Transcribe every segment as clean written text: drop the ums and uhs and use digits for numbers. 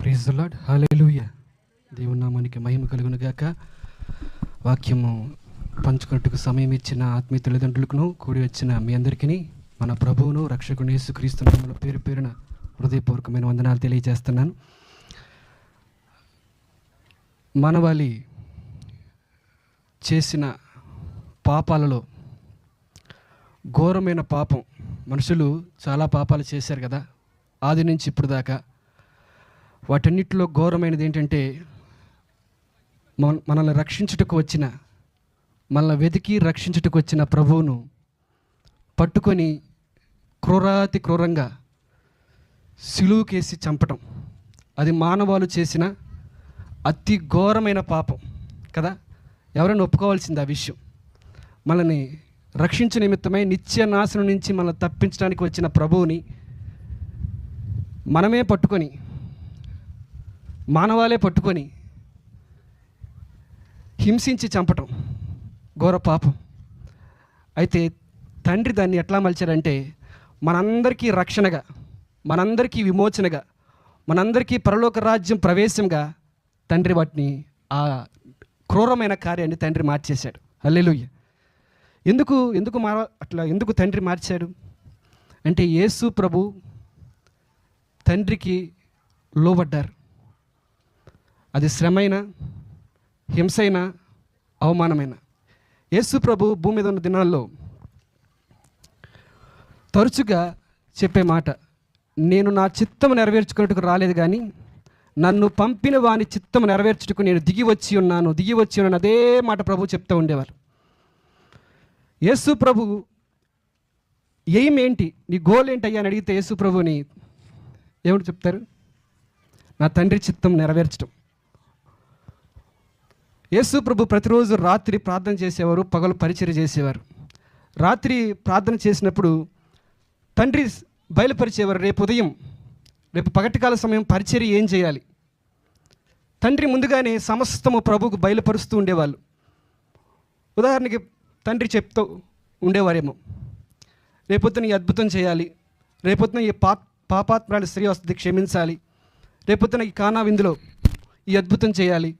Praise the lord. హల్లెలూయా. దేవుని నామానికి మహిమ కలుగును గాక. వాక్యము పంచుకున్నట్టుకు సమయం ఇచ్చిన ఆత్మీయ తల్లిదండ్రులకును కూడి వచ్చిన మీ అందరికీ మన ప్రభువును రక్షకుని యేసుక్రీస్తు నామములో పేరు పేరున హృదయపూర్వకమైన వందనాలు తెలియజేస్తున్నాను. మానవాళి చేసిన పాపాలలో ఘోరమైన పాపం, మనుషులు చాలా పాపాలు చేశారు కదా ఆది నుంచి ఇప్పుడు దాకా. వాటన్నిటిలో ఘోరమైనది ఏంటంటే మనల్ని రక్షించుటకు వచ్చిన, మనల్ని వెతికి రక్షించుటకు వచ్చిన ప్రభువును పట్టుకొని క్రూరాతి క్రూరంగా సిలువకేసి చంపటం. అది మానవాళి చేసిన అతి ఘోరమైన పాపం కదా. ఎవరైనా ఒప్పుకోవాల్సింది ఆ విషయం. మనల్ని రక్షించు నిమిత్తమై నిత్య నాశనం నుంచి మనల్ని తప్పించడానికి వచ్చిన ప్రభువుని మనమే పట్టుకొని, మానవాళే పట్టుకొని హింసించి చంపటం ఘోర పాపం. అయితే తండ్రి దాన్ని ఎట్లా మలిచారంటే మనందరికీ రక్షణగా, మనందరికీ విమోచనగా, మనందరికీ పరలోక రాజ్యం ప్రవేశంగా తండ్రి వాటిని, ఆ క్రూరమైన కార్యాన్ని తండ్రి మార్చేశాడు. హల్లెలూయా. ఎందుకు తండ్రి మార్చాడు అంటే యేసు ప్రభు తండ్రికి లోబడ్డారు. అది శ్రమైన, హింసైన, అవమానమైన. యేసు ప్రభు భూమి మీద ఉన్న దినాల్లో తరచుగా చెప్పే మాట, నేను నా చిత్తము నెరవేర్చుకున్నట్టుకు రాలేదు కానీ నన్ను పంపిన వాని చిత్తము నెరవేర్చుటకు నేను దిగి వచ్చి ఉన్నాను. అదే మాట ప్రభు చెప్తూ ఉండేవారు. యేసు ప్రభు ఎయిమ్ ఏంటి, నీ గోల్ ఏంటయ్యా అని అడిగితే యేసు ప్రభుని ఏమిటి చెప్తారు? నా తండ్రి చిత్తం నెరవేర్చడం. యేసు ప్రభు ప్రతిరోజు రాత్రి ప్రార్థన చేసేవారు, పగలు పరిచర్య చేసేవారు. రాత్రి ప్రార్థన చేసినప్పుడు తండ్రి బయలుపరిచేవారు, రేపు పగటికాల సమయం పరిచర్య ఏం చేయాలి. తండ్రి ముందుగానే సమస్తము ప్రభువుకు బయలుపరుస్తూ ఉండేవాళ్ళు. ఉదాహరణకి తండ్రి చెప్తూ ఉండేవారేమో, రేపొద్దున ఈ అద్భుతం చేయాలి, రేపొద్దున ఈ పాపాత్మరాలు స్త్రీ వస్తుంది క్షమించాలి, రేపొద్దున ఈ కానా విందులో ఈ అద్భుతం చేయాలి.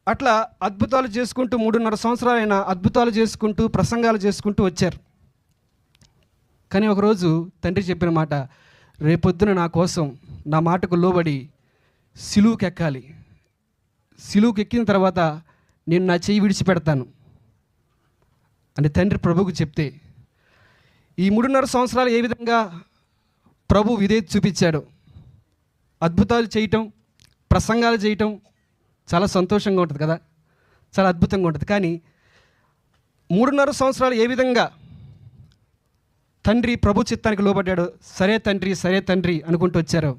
అట్లా అద్భుతాలు చేసుకుంటూ 3.5 సంవత్సరాలైన అద్భుతాలు చేసుకుంటూ ప్రసంగాలు చేసుకుంటూ వచ్చారు. కానీ ఒకరోజు తండ్రి చెప్పిన మాట, రేపొద్దున నా కోసం, నా మాటకు లోబడి సిలువుకి ఎక్కాలి. సిలువుకి ఎక్కిన తర్వాత నేను నా చెయ్యి విడిచిపెడతాను అని తండ్రి ప్రభువుకు చెప్తే, ఈ 3.5 సంవత్సరాలు ఏ విధంగా ప్రభు విధేయత చూపించాడు. అద్భుతాలు చేయటం, ప్రసంగాలు చేయటం చాలా సంతోషంగా ఉంటుంది కదా, చాలా అద్భుతంగా ఉంటుంది. కానీ 3.5 సంవత్సరాలు ఏ విధంగా తండ్రి ప్రభు చిత్తానికి లోబడ్డాడు, సరే తండ్రి అనుకుంటూ వచ్చారు.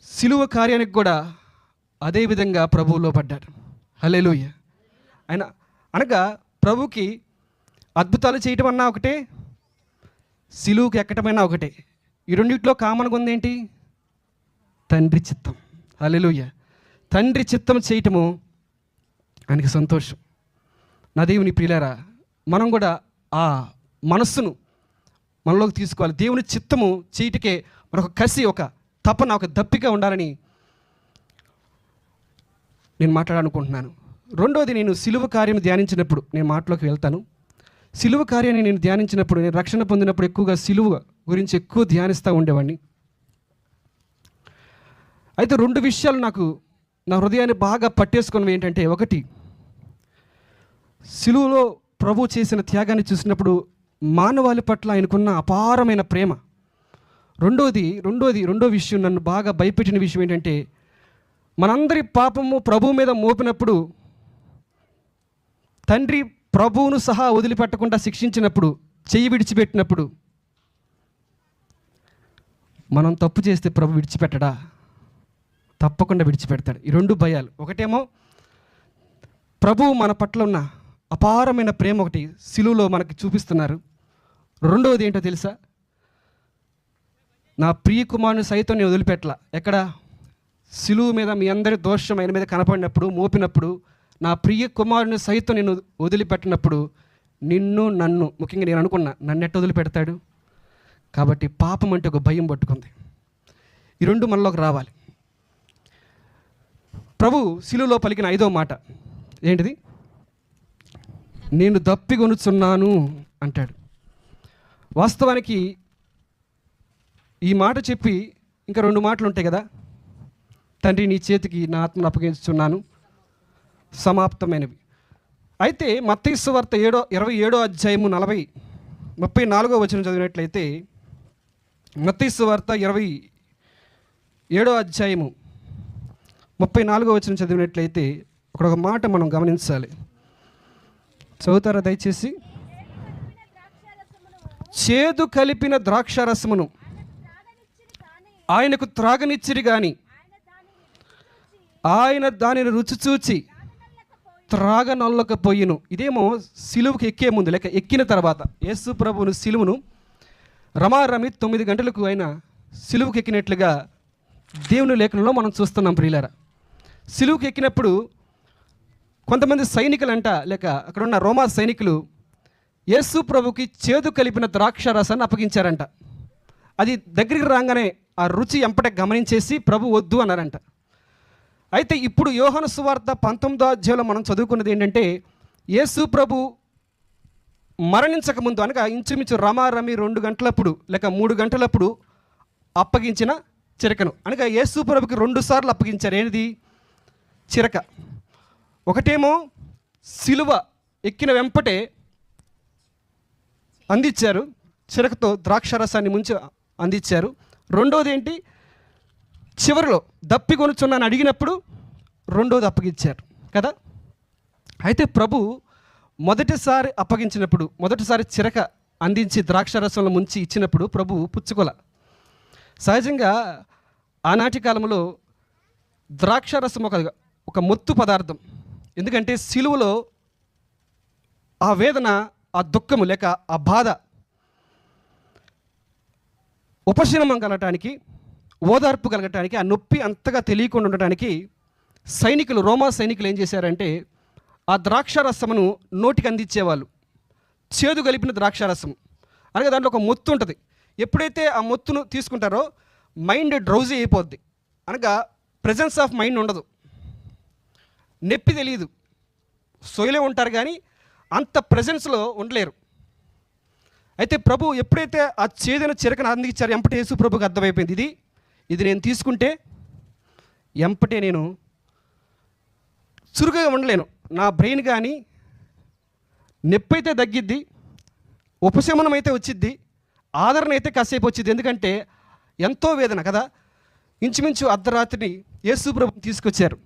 సిలువ కార్యానికి కూడా అదే విధంగా ప్రభువు లోబడ్డాడు. హల్లెలూయా. అనగా ప్రభుకి అద్భుతాలు చేయటం అన్నా ఒకటే, సిలువుకి ఎక్కటమైనా ఒకటే. ఈ రెండిట్లో కామన్గా ఉందేంటి? తండ్రి చిత్తం. హల్లెలూయా. తండ్రి చిత్తం చేయటము ఆయనకి సంతోషం. నా దేవుని ప్రియులారా, మనం కూడా ఆ మనస్సును మనలోకి తీసుకోవాలి. దేవుని చిత్తము చేయటకే మనకు కసి, ఒక తపన, ఒక దప్పిక ఉండాలని నేను మాట్లాడాలనుకుంటున్నాను. రెండోది, నేను సిలువ కార్యం ధ్యానించినప్పుడు, నేను మాటలోకి వెళ్తాను. సిలువ కార్యాన్ని నేను ధ్యానించినప్పుడు, నేను రక్షణ పొందినప్పుడు ఎక్కువగా సిలువ గురించి ఎక్కువ ధ్యానిస్తూ ఉండేవాడిని. అయితే 2 విషయాలు నా హృదయాన్ని బాగా పట్టేసుకున్నవి ఏంటంటే, ఒకటి, సిలువలో ప్రభు చేసిన త్యాగాన్ని చూసినప్పుడు మానవాళి పట్ల ఆయనకున్న అపారమైన ప్రేమ. రెండో విషయం, నన్ను బాగా భయపెట్టిన విషయం ఏంటంటే, మనందరి పాపము ప్రభు మీద మోపినప్పుడు తండ్రి ప్రభువును సహా వదిలిపెట్టకుండా శిక్షించినప్పుడు, చెయ్యి విడిచిపెట్టినప్పుడు, మనం తప్పు చేస్తే ప్రభు విడిచిపెట్టడా? తప్పకుండా విడిచిపెడతాడు. ఈ 2 భయాలు. ఒకటేమో ప్రభువు మన పట్ల ఉన్న అపారమైన ప్రేమ ఒకటి సిలువలో మనకి చూపిస్తున్నారు. రెండవది ఏంటో తెలుసా? నా ప్రియ కుమారుని సైతం నేను వదిలిపెట్టలా. ఎక్కడ? సిలువ మీద మీ అందరి దోషం ఆయన మీద కనపడినప్పుడు, మోపినప్పుడు, నా ప్రియ కుమారుని సైతం నేను వదిలిపెట్టినప్పుడు, నన్ను ముఖ్యంగా నేను అనుకున్నా, నన్ను ఎట్ట వదిలిపెడతాడు? కాబట్టి పాపం అంటే ఒక భయం పట్టుకుంది. ఈ రెండు మనలోకి రావాలి. ప్రభు శిలువలో పలికిన 5వ మాట ఏంటిది? నేను దప్పిగొనుచున్నాను అంటాడు. వాస్తవానికి ఈ మాట చెప్పి ఇంకా 2 మాటలు ఉంటాయి కదా. తండ్రి నీ చేతికి నా ఆత్మను అప్పగించుచున్నాను, సమాప్తమైనవి. అయితే మత్తయి సువార్త 27వ అధ్యాయము 34వ వచనం చదివినట్లయితే, మత్తయి సువార్త 27వ అధ్యాయము 34వ వచనం చదివినట్లయితే ఒక మాట మనం గమనించాలి. చదువుతారా దయచేసి? చేదు కలిపిన ద్రాక్షారసమును ఆయనకు త్రాగనిచ్చిరి గాని ఆయన దానిని రుచి చూచి త్రాగనొల్లకపోయిను. ఇదేమో సిలువుకి ఎక్కే ముందు, లేక ఎక్కిన తర్వాత యేసు ప్రభువును సిలువును రమారమి 9 గంటలకు ఆయన సిలువుకి ఎక్కినట్లుగా దేవుని లేఖనంలో మనం చూస్తున్నాం ప్రియులారా. సిలువుకి ఎక్కినప్పుడు కొంతమంది సైనికులంట, లేక అక్కడ ఉన్న రోమా సైనికులు యేసు ప్రభుకి చేదు కలిపిన ద్రాక్షారసాన్ని అప్పగించారంట. అది దగ్గరికి రాగానే ఆ రుచి ఎంపట గమనించేసి ప్రభు వద్దు అన్నారంట. అయితే ఇప్పుడు యోహాను సువార్త 19వ అధ్యాయంలో మనం చదువుకున్నది ఏంటంటే, యేసు ప్రభు మరణించకముందు అనగా ఇంచుమించు రమారమి 2 గంటలప్పుడు లేక 3 గంటలప్పుడు అప్పగించిన చిరకను, అనగా యేసు ప్రభుకి 2 సార్లు అప్పగించారు. ఏంటిది? చిరక. ఒకటేమో సిలువ ఎక్కిన వెంపటే అందించారు, చిరకతో ద్రాక్షారసాన్ని ముంచి అందించారు. రెండోది ఏంటి? చివరిలో దప్పిగొనుచున్నాను అడిగినప్పుడు రెండోది అప్పగించారు కదా. అయితే ప్రభు మొదటిసారి అప్పగించినప్పుడు, మొదటిసారి చిరక అందించి ద్రాక్షారసంలో ముంచి ఇచ్చినప్పుడు ప్రభు పుచ్చుకొల. సహజంగా ఆనాటి కాలంలో ద్రాక్షారసం ఒక మొత్తు పదార్థం. ఎందుకంటే సిలువలో ఆ వేదన, ఆ దుఃఖము లేక ఆ బాధ ఉపశమనం కలగటానికి, ఓదార్పు కలగటానికి, ఆ నొప్పి అంతగా తెలియకుండా ఉండటానికి సైనికులు, రోమా సైనికులు ఏం చేశారంటే ఆ ద్రాక్షారసమును నోటికి అందించేవాళ్ళు. చేదు కలిపిన ద్రాక్షారసం అనగా దాంట్లో ఒక మొత్తు ఉంటుంది. ఎప్పుడైతే ఆ మొత్తును తీసుకుంటారో మైండ్ డ్రౌజీ అయిపోద్ది, అనగా ప్రెజెన్స్ ఆఫ్ మైండ్ ఉండదు, నొప్పి తెలియదు, సొయలే ఉంటారు కానీ అంత ప్రెజెన్స్లో ఉండలేరు. అయితే ప్రభు ఎప్పుడైతే ఆ చేదైన చిరకను అందించారు, ఎంపటే యేసు ప్రభుకి అర్థమైపోయింది, ఇది నేను తీసుకుంటే ఎంపటే నేను చురుకుగా ఉండలేను, నా బ్రెయిన్ కానీ నొప్పి అయితే తగ్గిద్ది, ఉపశమనం అయితే వచ్చిద్ది, ఆదరణ అయితే కాసేపు వచ్చింది. ఎందుకంటే ఎంతో వేదన కదా. ఇంచుమించు అర్ధరాత్రిని యేసు ప్రభుని తీసుకొచ్చారు.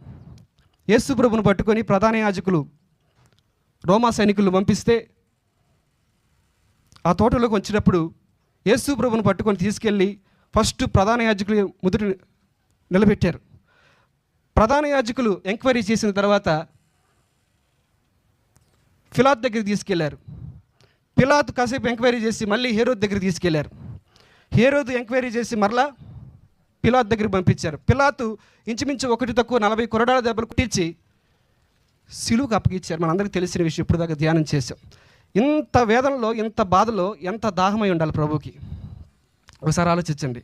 యేసు ప్రభుని పట్టుకొని ప్రధాన యాజకులు, రోమా సైనికులు పంపిస్తే ఆ తోటలోకి వచ్చినప్పుడు యేసు ప్రభుని పట్టుకొని తీసుకెళ్ళి ఫస్ట్ ప్రధాన యాజకులు ముదుట నిలబెట్టారు. ప్రధాన యాజకులు ఎంక్వైరీ చేసిన తర్వాత పిలాతు దగ్గరికి తీసుకెళ్లారు. పిలాతు కాసేపు ఎంక్వైరీ చేసి మళ్ళీ హేరోదు దగ్గరికి తీసుకెళ్లారు. హేరోదు ఎంక్వైరీ చేసి మరలా పిలాతు దగ్గరికి పంపించారు. పిలాతు ఇంచుమించు 1 తక్కువ 40 కొరడాల దెబ్బలు కుట్టించి సిలువుకు అప్పగించారు. మనందరికీ తెలిసిన విషయం, ఇప్పుడు దాకా ధ్యానం చేశాం. ఇంత వేదనలో, ఇంత బాధలో ఎంత దాహమై ఉండాలి ప్రభుకి. ఒకసారి ఆలోచించండి.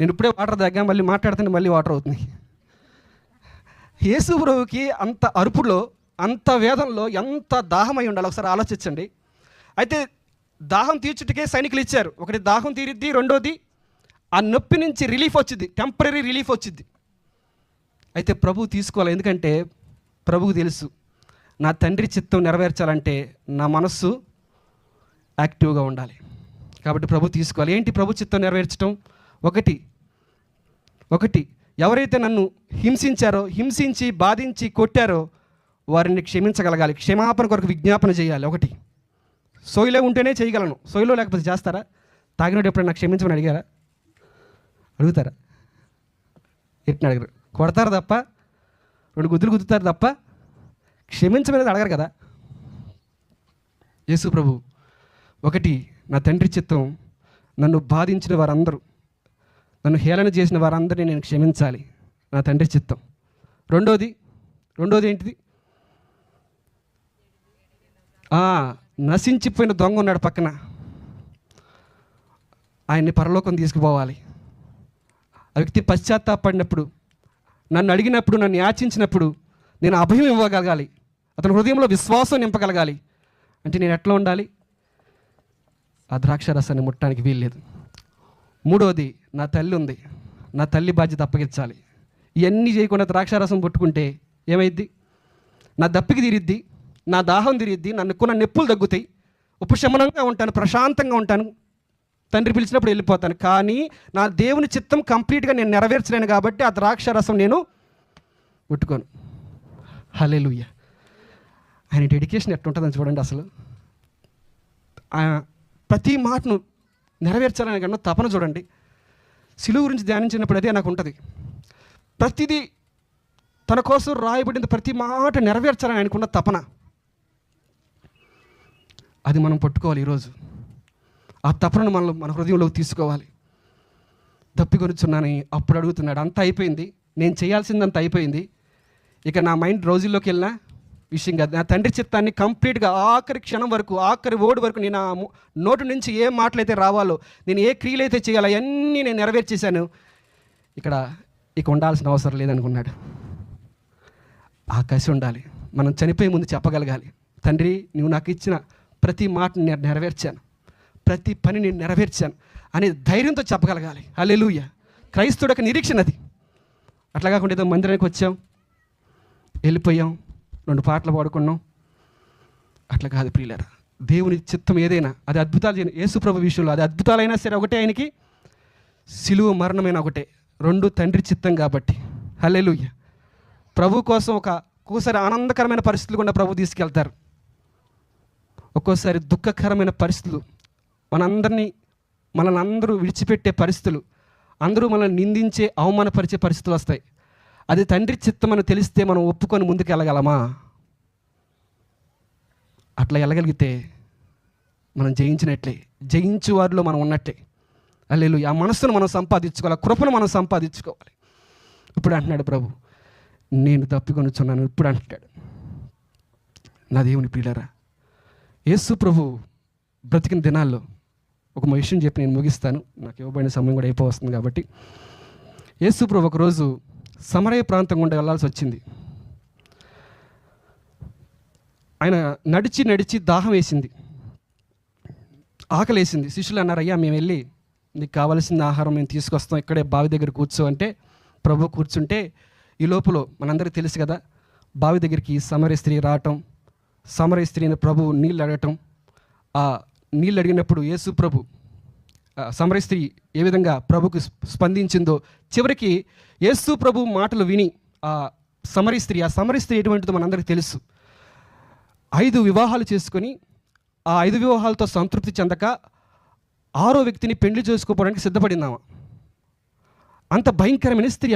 నేను ఇప్పుడే వాటర్ దగ్గర మళ్ళీ మాట్లాడుతుంటే మళ్ళీ వాటర్ అవుతుంది. యేసు ప్రభుకి అంత అరుపులో, అంత వేదనలో ఎంత దాహమై ఉండాలి ఒకసారి ఆలోచించండి. అయితే దాహం తీర్చుటకే సైనికులు ఇచ్చారు. ఒకటి దాహం తీరిద్ది, రెండోది ఆ నొప్పి నుంచి రిలీఫ్ వచ్చింది, టెంపరీ రిలీఫ్ వచ్చింది. అయితే ప్రభు తీసుకోవాలి. ఎందుకంటే ప్రభుకు తెలుసు, నా తండ్రి చిత్తం నెరవేర్చాలంటే నా మనస్సు యాక్టివ్గా ఉండాలి. కాబట్టి ప్రభు తీసుకోవాలి. ఏంటి ప్రభు చిత్తం నెరవేర్చడం? ఒకటి ఎవరైతే నన్ను హింసించారో, హింసించి బాధించి కొట్టారో వారిని క్షమించగలగాలి, క్షమాపణ కొరకు విజ్ఞాపన చేయాలి. ఒకటి సోయిలో ఉంటేనే చేయగలను, సోయిలో లేకపోతే చేస్తారా? తాగినట్టు ఎప్పుడైనా నాకు క్షమించమని అడిగారా? అడుగుతారా? ఎట్టిన అడగరు, కొడతారు తప్ప, 2 గుద్దులు గుద్దుతారు తప్ప క్షమించమనేది అడగరు కదా. యేసు ప్రభు ఒకటి, నా తండ్రి చిత్తం, నన్ను బాధించిన వారందరూ, నన్ను హేళన చేసిన వారందరినీ నేను క్షమించాలి, నా తండ్రి చిత్తం. రెండోది ఏంటిది? నశించిపోయిన దొంగ ఉన్నాడు పక్కన, ఆయన్ని పరలోకం తీసుకుపోవాలి. ఆ వ్యక్తి పశ్చాత్తాపడినప్పుడు, నన్ను అడిగినప్పుడు, నన్ను యాచించినప్పుడు నేను అభయం ఇవ్వగలగాలి, అతని హృదయంలో విశ్వాసం నింపగలగాలి. అంటే నేను ఎట్లా ఉండాలి? ఆ ద్రాక్ష రసాన్ని ముట్టడానికి వీల్లేదు. మూడోది, నా తల్లి ఉంది, నా తల్లి బాధ్యత అప్పగించాలి. ఇవన్నీ చేయకుండా ద్రాక్షారసం పట్టుకుంటే ఏమైద్ది? నా దప్పికి తీరిద్ది, నా దాహం తీరిద్ది, నన్నుకున్న నొప్పులు తగ్గుతాయి, ఉపశమనంగా ఉంటాను, ప్రశాంతంగా ఉంటాను, తండ్రి పిలిచినప్పుడు వెళ్ళిపోతాను. కానీ నా దేవుని చిత్తం కంప్లీట్గా నేను నెరవేర్చలేను కాబట్టి ఆ ద్రాక్షారసం నేను ముట్టుకోను. హల్లెలూయా. ఆయన డెడికేషన్ ఎట్లుంటుందని చూడండి. అసలు ప్రతి మాటను నెరవేర్చాలని కన్నా తపన చూడండి. సిలువ గురించి ధ్యానించినప్పుడు అదే నాకు ఉంటుంది. ప్రతిదీ తన కోసం రాయబడింది, ప్రతి మాట నెరవేర్చాలని ఆయనకున్న తపన. అది మనం పట్టుకోవాలి ఈరోజు. ఆ తపనను మన హృదయంలోకి తీసుకోవాలి. తప్పికొనుచున్నానని అప్పుడు అడుగుతున్నాడు. అంతా అయిపోయింది, నేను చేయాల్సిందంతా అయిపోయింది. ఇక నా మైండ్ రోజుల్లోకి వెళ్ళిన విషయం కాదు. నా తండ్రి చిత్తాన్ని కంప్లీట్గా ఆఖరి క్షణం వరకు, ఆఖరి ఓడి వరకు నేను ఆ నోటి నుంచి ఏ మాటలైతే రావాలో, నేను ఏ క్రియలైతే చేయాలో అవన్నీ నేను నెరవేర్చేశాను. ఇక ఉండాల్సిన అవసరం లేదనుకున్నాడు. ఆ కసి ఉండాలి. మనం చనిపోయే ముందు చెప్పగలగాలి, తండ్రి నువ్వు నాకు ఇచ్చిన ప్రతి మాటను నేను నెరవేర్చాను, ప్రతి పని నేను నెరవేర్చాను అనే ధైర్యంతో చెప్పగలగాలి. హల్లెలూయా. క్రైస్తవుడు యొక్క నిరీక్షణ అది. అట్లా కాకుండా ఏదో మందిరానికి వచ్చాం, వెళ్ళిపోయాం, 2 పాటలు పాడుకున్నాం, అట్లా కాదు ప్రియులారా. దేవుని చిత్తం ఏదైనా, అది అద్భుతాలు చేయను. యేసు ప్రభు విషయంలో అది అద్భుతాలైనా సరే ఒకటే, ఆయనకి సిలువ మరణమైన ఒకటే. 2 తండ్రి చిత్తం కాబట్టి. హల్లెలూయా. ప్రభు కోసం ఒక్కోసారి ఆనందకరమైన పరిస్థితులు కూడా ప్రభు తీసుకెళ్తారు. ఒక్కోసారి దుఃఖకరమైన పరిస్థితులు, మనల్ని అందరూ విడిచిపెట్టే పరిస్థితులు, అందరూ మనల్ని నిందించే, అవమానపరిచే పరిస్థితులు వస్తాయి. అది తండ్రి చిత్తమని తెలిస్తే మనం ఒప్పుకొని ముందుకు వెళ్ళగలమా? అట్లా వెళ్ళగలిగితే మనం జయించినట్లే, జయించు వారిలో మనం ఉన్నట్టే. హల్లెలూయా. ఆ మనస్సును మనం సంపాదించుకోవాలి, కృపను మనం సంపాదించుకోవాలి. ఇప్పుడు అంటున్నాడు ప్రభు, నేను తప్పికొనుచున్నాను. ఇప్పుడు అంటాడు. నా దేవుని ప్రియులారా, యేసు ప్రభు బ్రతికిన దినాల్లో ఒక విషయం చెప్పి నేను ముగిస్తాను, నాకు ఇవ్వబడిన సమయం కూడా అయిపోవస్తుంది కాబట్టి. యేసు ప్రభు ఒకరోజు సమరయ ప్రాంతం గుండా వెళ్ళాల్సి వచ్చింది. ఆయన నడిచి దాహం వేసింది, ఆకలి వేసింది. శిష్యులు అన్నారు, అయ్యా మేము వెళ్ళి నీకు కావాల్సిన ఆహారం మేము తీసుకొస్తాం, ఇక్కడే బావి దగ్గర కూర్చో అంటే ప్రభు కూర్చుంటే, ఈ లోపల మనందరికీ తెలుసు కదా, బావి దగ్గరికి సమరయ స్త్రీ రావటం, సమరయ స్త్రీని ప్రభు నీళ్ళు అడగటం. ఆ నీళ్ళు అడిగినప్పుడు యేసు ప్రభు, సమరయ స్త్రీ ఏ విధంగా ప్రభుకు స్పందించిందో, చివరికి యేసు ప్రభు మాటలు విని ఆ సమరయ స్త్రీ ఎటువంటిదో మనందరికీ తెలుసు. 5 వివాహాలు చేసుకొని ఆ 5 వివాహాలతో సంతృప్తి చెందక 6వ వ్యక్తిని పెళ్లి చేసుకోవడానికి సిద్ధపడిందామా. అంత భయంకరమైన స్త్రీ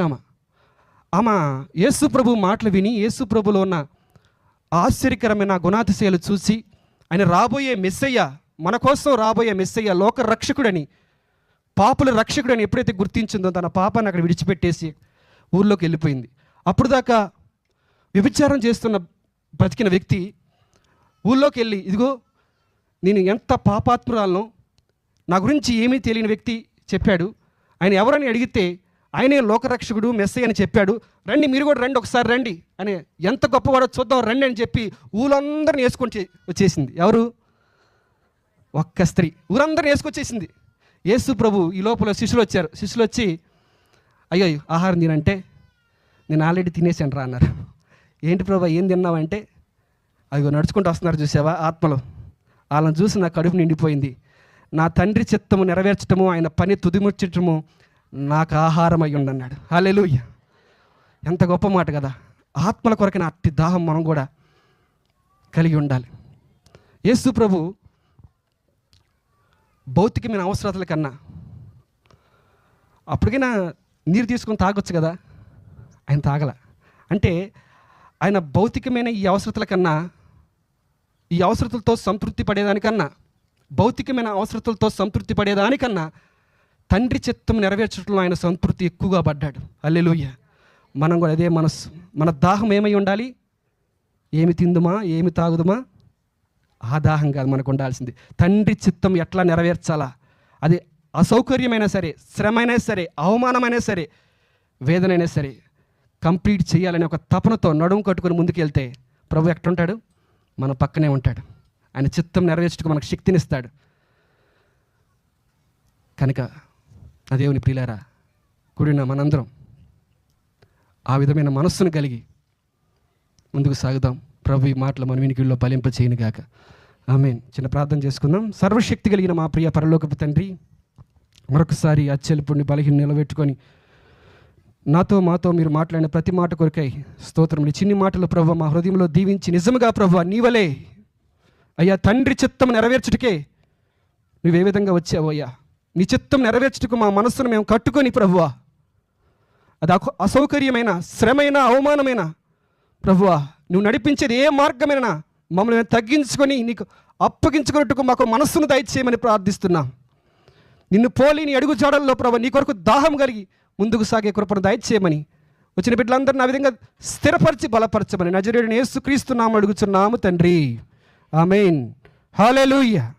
ఆమె యేసు ప్రభు మాటలు విని, యేసు ప్రభులో ఉన్న ఆశ్చర్యకరమైన గుణాతిశయాలు చూసి, ఆయన రాబోయే మెస్సయ్య, మన కోసం రాబోయే మెస్సయ్య, లోక రక్షకుడని, పాపుల రక్షకుడని ఎప్పుడైతే గుర్తించిందో, తన పాపాన్ని అక్కడ విడిచిపెట్టేసి ఊర్లోకి వెళ్ళిపోయింది. అప్పుడు దాకా వ్యభిచారం చేస్తున్న బ్రతికిన వ్యక్తి ఊళ్ళోకి వెళ్ళి, ఇదిగో నేను ఎంత పాపాత్మురాలను, నా గురించి ఏమీ తెలియని వ్యక్తి చెప్పాడు, ఆయన ఎవరని అడిగితే ఆయనే లోకరక్షకుడు మెస్సయ్య అని చెప్పాడు, రండి మీరు కూడా రండి, ఒకసారి రండి అని, ఎంత గొప్పవాడో చూద్దాం రండి అని చెప్పి ఊళ్ళందరిని వేసుకొని వచ్చేసింది. ఎవరు? ఒక్క స్త్రీ ఊరందరిని వేసుకొచ్చేసింది. యేసు ప్రభు ఈ లోపల శిష్యులు వచ్చారు. శిష్యులు వచ్చి, అయ్యో ఆహారం తినంటే, నేను ఆల్రెడీ తినేసాను రా అన్నారు. ఏంటి ప్రభు ఏం తిన్నావంటే, అదిగో నడుచుకుంటూ వస్తున్నారు చూసావా ఆత్మలో, వాళ్ళని చూసి నా కడుపు నిండిపోయింది, నా తండ్రి చిత్తము నెరవేర్చటము, ఆయన పని తుదిముచ్చటము నాకు ఆహారం అయ్యి ఉండన్నాడు. హల్లెలూయా. ఎంత గొప్ప మాట కదా. ఆత్మల కొరకైన అట్టి దాహం మనం కూడా కలిగి ఉండాలి. యేసు ప్రభు భౌతికమైన అవసరాల కన్నా, అప్పటికైనా నీరు తీసుకొని తాగొచ్చు కదా, ఆయన తాగల. అంటే ఆయన భౌతికమైన ఈ అవసరతల కన్నా, ఈ అవసరతలతో సంతృప్తి పడేదానికన్నా, భౌతికమైన అవసరతలతో సంతృప్తి పడేదానికన్నా తండ్రి చిత్తం నెరవేర్చడంలో ఆయన సంతృప్తి ఎక్కువగా పడ్డాడు. హల్లెలూయా. మనం కూడా అదే మనస్సు, మన దాహం ఏమై ఉండాలి? ఏమి తిందుమా, ఏమి తాగుదుమా, ఆ దాహం కాదు మనకు ఉండాల్సింది. తండ్రి చిత్తం ఎట్లా నెరవేర్చాలా, అది అసౌకర్యమైనా సరే, శ్రమైనా సరే, అవమానమైనా సరే, వేదనైనా సరే కంప్లీట్ చేయాలనే ఒక తపనతో నడుము కట్టుకొని ముందుకెళ్తే ప్రభు ఎక్కడుంటాడు? మన పక్కనే ఉంటాడు. ఆయన చిత్తం నెరవేర్చుటకు మనకు శక్తినిస్తాడు. కనుక ఆ దేవుని ప్రియులారా, కూడిన మనందరం ఆ విధమైన మనస్సును కలిగి ముందుకు సాగుదాం. ప్రభు ఈ మాటలు మన వినికిడిలో ఫలింప చేయనుగాక. ఆమేన్. చిన్న ప్రార్థన చేసుకుందాం. సర్వశక్తి కలిగిన మా ప్రియ పరలోకపు తండ్రి, మరొకసారి అచ్చలిపుడిని బలహీన నిలబెట్టుకొని మాతో మీరు మాట్లాడిన ప్రతి మాట కొరకై స్తోత్రములు. చిన్ని మాటలు ప్రభు మా హృదయంలో దీవించి నిజముగా ప్రభు నీవలే అయ్యా తండ్రి చిత్తం నెరవేర్చుటకే నువ్వే విధంగా వచ్చావు అయ్యా. నీ చిత్తం నెరవేర్చుటకు మా మనస్సును మేము కట్టుకొని ప్రభువా, అది అసౌకర్యమైన, శ్రమైన, అవమానమైన ప్రభువా, నువ్వు నడిపించేది ఏ మార్గమైనా మమ్మల్ని తగ్గించుకొని నీకు అప్పగించుకున్నట్టుకు మాకు మనస్సును దయచేయమని ప్రార్థిస్తున్నాం. నిన్ను పోలి నీ అడుగు జాడల్లో ప్రభు నీ కొరకు దాహం కలిగి ముందుకు సాగే కృపను దయచేయమని వచ్చిన బిడ్డలందరినీ ఆ విధంగా స్థిరపరిచి బలపరచమని నజరేయుడైన యేసుక్రీస్తు నామమున అడుగుచున్నాము తండ్రి. ఆమేన్. హల్లెలూయా.